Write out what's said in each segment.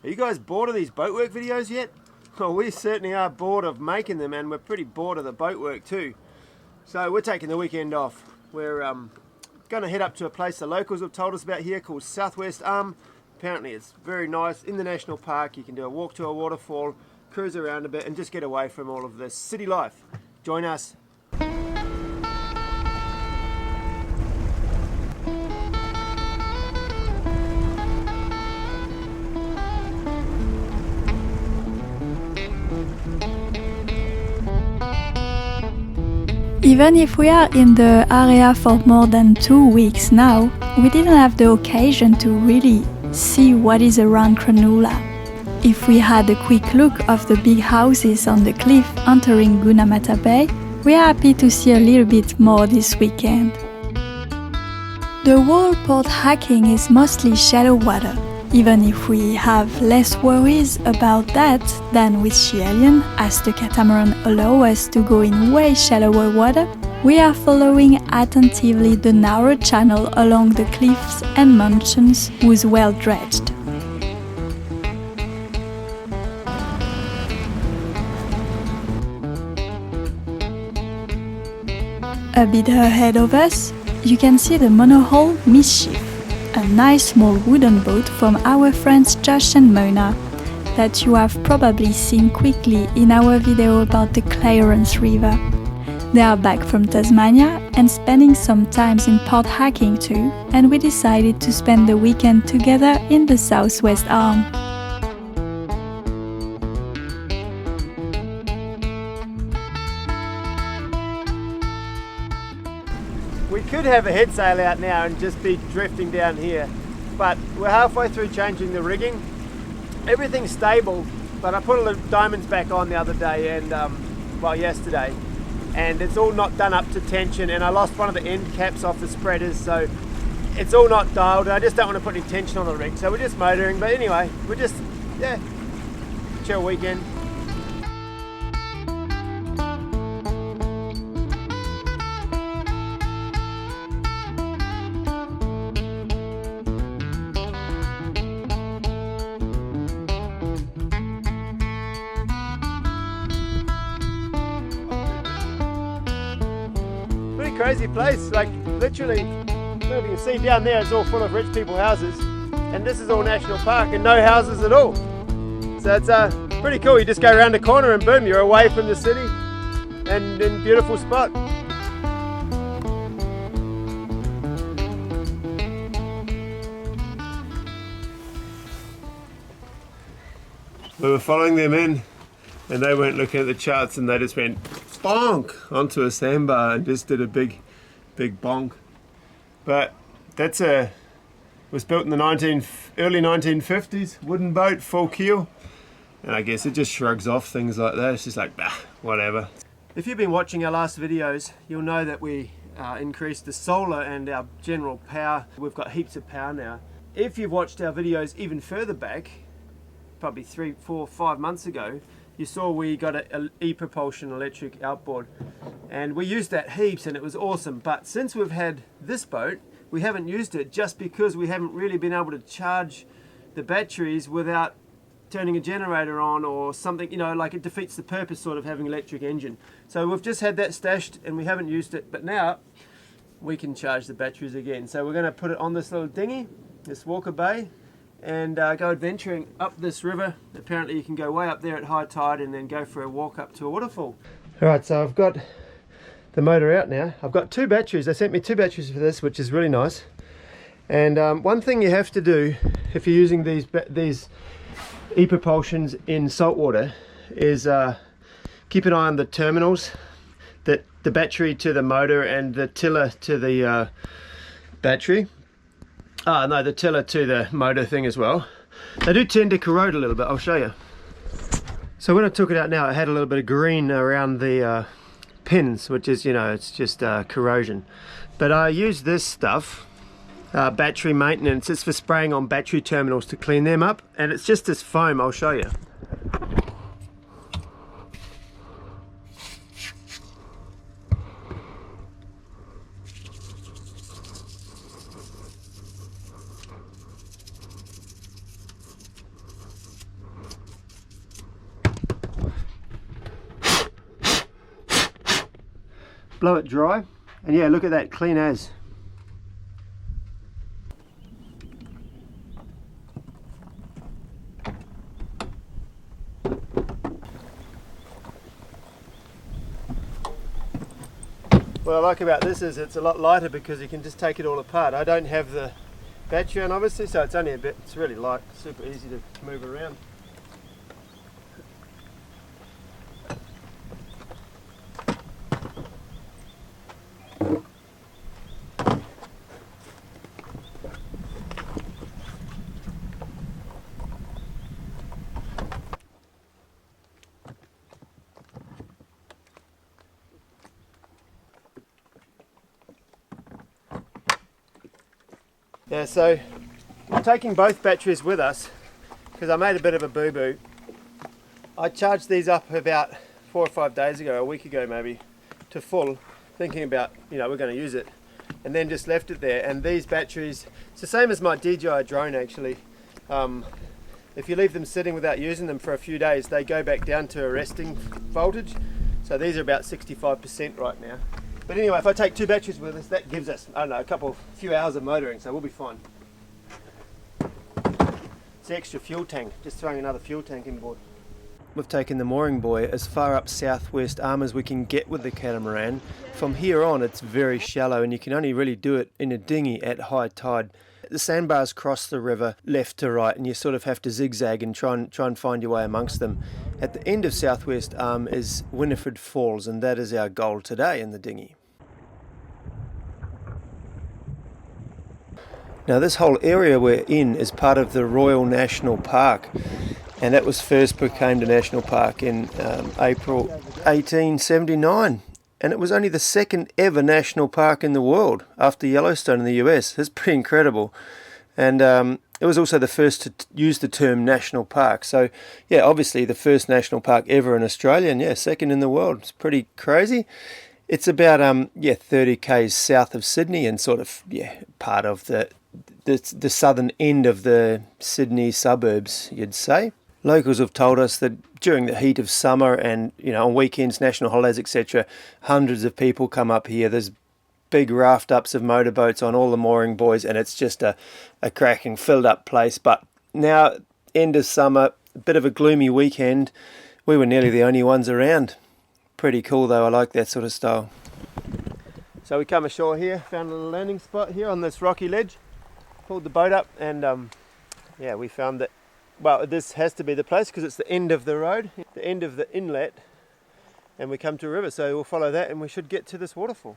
Are you guys bored of these boatwork videos yet? Well, we certainly are bored of making them, and we're pretty bored of the boatwork too. So we're taking the weekend off. We're going to head up to a place the locals have told us about here called Southwest Arm. Apparently it's very nice in the national park. You can do a walk to a waterfall, cruise around a bit, and just get away from all of this city life. Join us. Even if we are in the area for more than 2 weeks now, we didn't have the occasion to really see what is around Cronulla. If we had a quick look of the big houses on the cliff entering Gunamata Bay, we are happy to see a little bit more this weekend. The whole port hacking is mostly shallow water, even if we have less worries about that than with Chilean, as the catamaran allow us to go in way shallower water. We are following attentively the narrow channel along the cliffs and mountains who's well dredged. A bit ahead of us, you can see the monohull Mischief, a nice small wooden boat from our friends Josh and Mona that you have probably seen quickly in our video about the Clarence River. They are back from Tasmania and spending some time in port hacking too, and we decided to spend the weekend together in the Southwest Arm. We could have a head sail out now and just be drifting down here, but we're halfway through changing the rigging. Everything's stable, but I put all the diamonds back on the other day and yesterday, and it's all not done up to tension, and I lost one of the end caps off the spreaders, so it's all not dialed. I just don't want to put any tension on the rig, so we're just motoring. But anyway, we're just chill weekend. Crazy place, like literally, you can see down there it's all full of rich people houses, and this is all national park and no houses at all. So it's pretty cool. You just go around the corner and boom, you're away from the city and in a beautiful spot. We were following them in and they weren't looking at the charts, and they just went bonk onto a sandbar and just did a big bonk. But that's was built in the early 1950s, wooden boat, full keel, and I guess it just shrugs off things like that. It's just like, bah, whatever. If you've been watching our last videos, you'll know that we increased the solar and our general power. We've got heaps of power now. If you've watched our videos even further back, probably 3, 4, 5 months ago, you saw we got an ePropulsion electric outboard, and we used that heaps and it was awesome. But since we've had this boat, we haven't used it, just because we haven't really been able to charge the batteries without turning a generator on or something, you know, like it defeats the purpose sort of having an electric engine. So we've just had that stashed and we haven't used it, but now we can charge the batteries again. So we're going to put it on this little dinghy, this Walker Bay, and go adventuring up this river. Apparently you can go way up there at high tide and then go for a walk up to a waterfall. Alright, so I've got the motor out now. I've got 2 batteries. They sent me 2 batteries for this, which is really nice. And one thing you have to do if you're using these ePropulsions in saltwater is keep an eye on the terminals, that the battery to the motor and the tiller to the battery. No, the tiller to the motor thing as well. They do tend to corrode a little bit. I'll show you. So when I took it out now, it had a little bit of green around the pins, which is, you know, it's just corrosion. But I use this stuff, battery maintenance. It's for spraying on battery terminals to clean them up, and it's just this foam. I'll show you. blow it dry, and yeah, look at that, clean as. What I like about this is it's a lot lighter because you can just take it all apart. I don't have the battery on obviously, so it's only a bit, it's really light, super easy to move around. Yeah, so we're taking both batteries with us because I made a bit of a boo-boo. I charged these up about 4 or 5 days ago, a week ago maybe, to full, thinking about, you know, we're going to use it, and then just left it there. And these batteries, it's the same as my DJI drone actually. If you leave them sitting without using them for a few days, they go back down to a resting voltage. So these are about 65% right now. But anyway, if I take 2 batteries with us, that gives us, I don't know, few hours of motoring, so we'll be fine. It's the extra fuel tank, just throwing another fuel tank inboard. We've taken the mooring buoy as far up southwest arm as we can get with the catamaran. From here on, it's very shallow and you can only really do it in a dinghy at high tide. The sandbars cross the river left to right and you sort of have to zigzag and try and find your way amongst them. At the end of southwest arm is Winifred Falls, and that is our goal today in the dinghy. Now this whole area we're in is part of the Royal National Park, and that was first proclaimed a national park in April 1879, and it was only the second ever national park in the world after Yellowstone in the US. It's pretty incredible. And it was also the first to use the term national park. So yeah, obviously the first national park ever in Australia, and yeah, second in the world. It's pretty crazy. It's about 30 k's south of Sydney and sort of part of the southern end of the Sydney suburbs, you'd say. Locals have told us that during the heat of summer and on weekends, national holidays, etc., hundreds of people come up here. There's big raft ups of motorboats on all the mooring buoys, and it's just a cracking filled up place. But now, end of summer, a bit of a gloomy weekend, we were nearly the only ones around. Pretty cool though, I like that sort of style. So we come ashore here, found a little landing spot here on this rocky ledge, pulled the boat up, and we found that, well, this has to be the place because it's the end of the road, the end of the inlet, and we come to a river, so we'll follow that and we should get to this waterfall.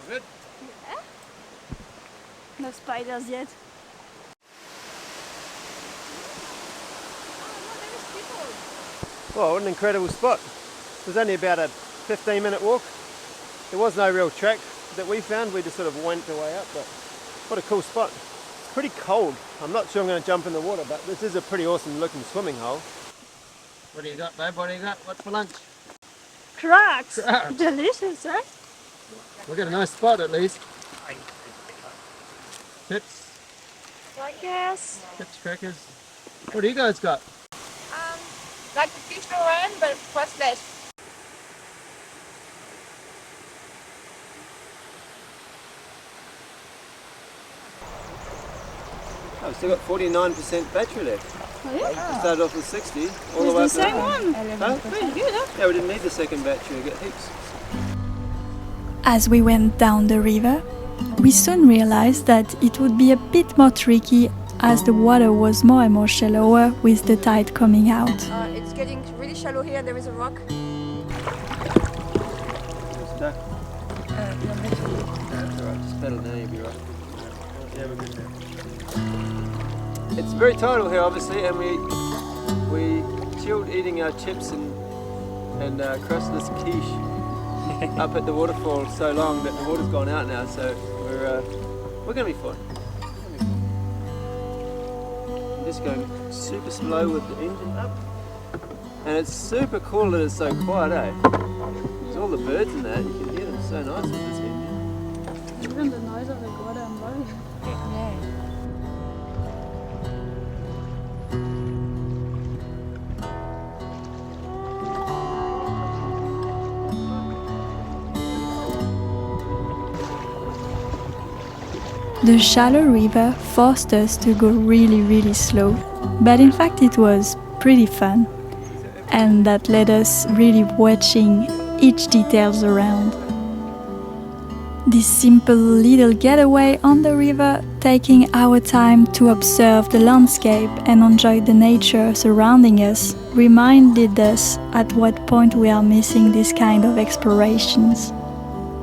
Good? Yeah. No spiders yet. Well, what an incredible spot. It was only about a 15-minute walk. There was no real track that we found. We just sort of went the way up, but what a cool spot. It's pretty cold. I'm not sure I'm going to jump in the water, but this is a pretty awesome looking swimming hole. What do you got, babe? What do you got? What's for lunch? Crabs. Crabs. Delicious, right? We've got a nice spot at least. Chips. Crackers. Chips, crackers. What do you guys got? Like the fish one, but what's less? Oh, we've still got 49% battery left. Oh, yeah. We started off with 60, all the way It's up the to same one. Huh? Pretty good, huh? Yeah, we didn't need the second battery, we get heaps. As we went down the river, we soon realized that it would be a bit more tricky as the water was more and more shallower with the tide coming out. It's getting really shallow here and there is a rock. Stuck. That's alright, just pedal down, you'll be right. Yeah, we're good now. It's very tidal here, obviously, and we chilled eating our chips and crustless quiche up at the waterfall so long that the water's gone out now. So we're gonna be fine. I'm just going super slow with the engine up, and it's super cool that it's so quiet, eh? There's all the birds in there. You can hear them so nice with this engine. Even the noise of the water and volume. Yeah. The shallow river forced us to go really slow, but in fact it was pretty fun, and that led us really watching each details around. This simple little getaway on the river, taking our time to observe the landscape and enjoy the nature surrounding us, reminded us at what point we are missing this kind of explorations.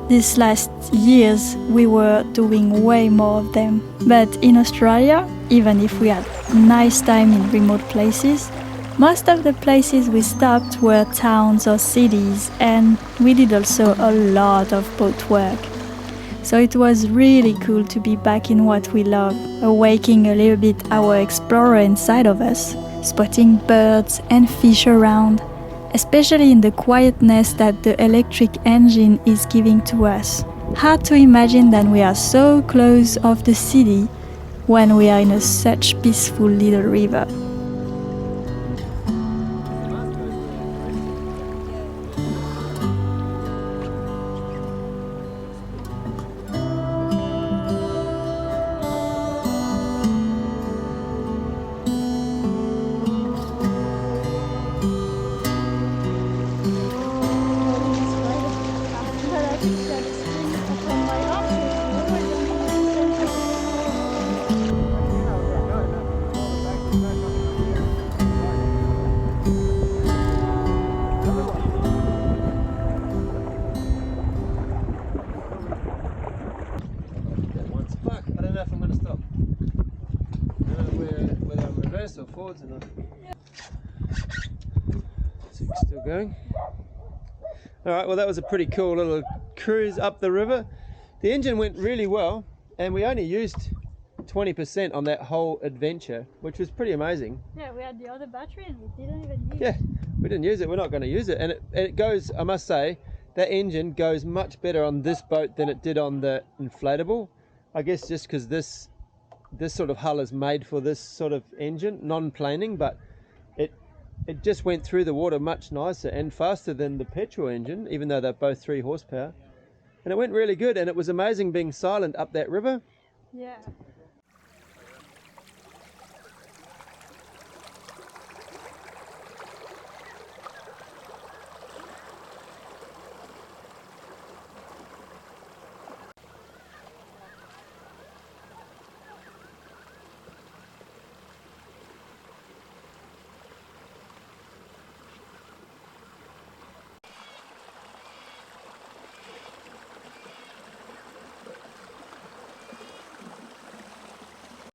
These last years we were doing way more of them, but in Australia, even if we had nice time in remote places, most of the places we stopped were towns or cities, and we did also a lot of boat work. So it was really cool to be back in what we love, awaking a little bit our explorer inside of us, spotting birds and fish around, especially in the quietness that the electric engine is giving to us. Hard to imagine that we are so close of the city when we are in such peaceful little river. Or forwards or not. So we're still going. Alright, well that was a pretty cool little cruise up the river. The engine went really well, and we only used 20% on that whole adventure, which was pretty amazing. Yeah, we had the other battery and we didn't even use it. Yeah, we didn't use it, we're not going to use it. And it goes, I must say, that engine goes much better on this boat than it did on the inflatable. I guess just because this sort of hull is made for this sort of engine, non-planing, but it just went through the water much nicer and faster than the petrol engine, even though they're both 3 horsepower. And it went really good, and it was amazing being silent up that river. Yeah.